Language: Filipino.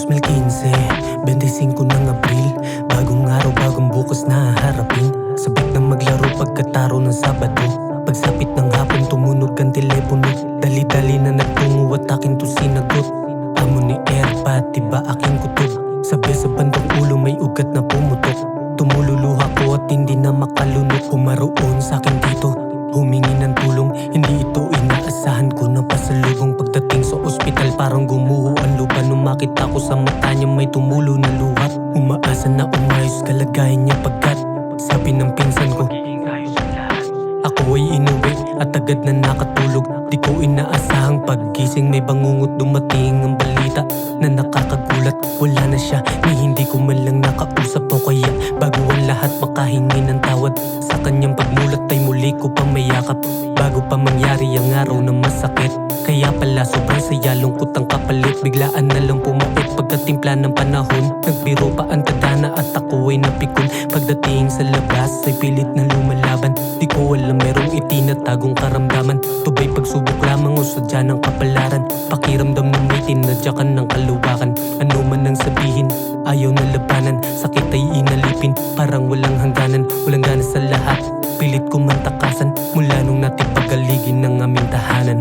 2015, 25 ng Abril. Bagong araw, bagong bukas na haharapin. Sabik na maglaro pagkataro ng Sabado. Pagsapit ng hapon, tumunog ang telepono. Dali-dali na nagtungo at akin to sinagot. Amo ni Erpa, tiba aking kutob. Sabi sa bandang ulo may ugat na pumutok. Tumululuha ko at hindi na makalunok. Kumaroon sa akin dito, humingi ng tulong. Hindi ito inaasahan ko na pasalubong. Pagdating sa ospital parang gumuho ang lupa. Nung makita ko sa mata niya may tumulo na luha. Umaasa na umayos kalagayan niya pagkat sabi ng pinsan ko ako ay inuwi at agad na nakatulog. Di ko inaasahang paggising may bangungot dumating ang balita na nakakagulat. Wala na siya ni hindi ko man lang nakausap o kaya bago ang lahat makahingi ng tawad. Sa kanyang pagmulat ay muli ko pa mayakap bago pa mangyari ang araw na masakit. Kaya pala sobrang saya, lungkot ang kapalit. Biglaan na lang pumapit pagkatimpla ng panahon. Nagbiro pa ang tadhana at ako ay napikon. Pagdating sa labas ay pilit na lumalaban. Di ko alam merong itinatagong karamdaman. Tubay pagsubok lamang o sadya ng kapalaran. Pakiramdam na may tinadyakan ng kaluwakan. Ano man ang sabihin, ayaw na labanan. Sakit ay inalipin, parang walang hangganan. Walang gana sa lahat, pilit ko man takasan. Mula nung natipagaligin ng aming tahanan.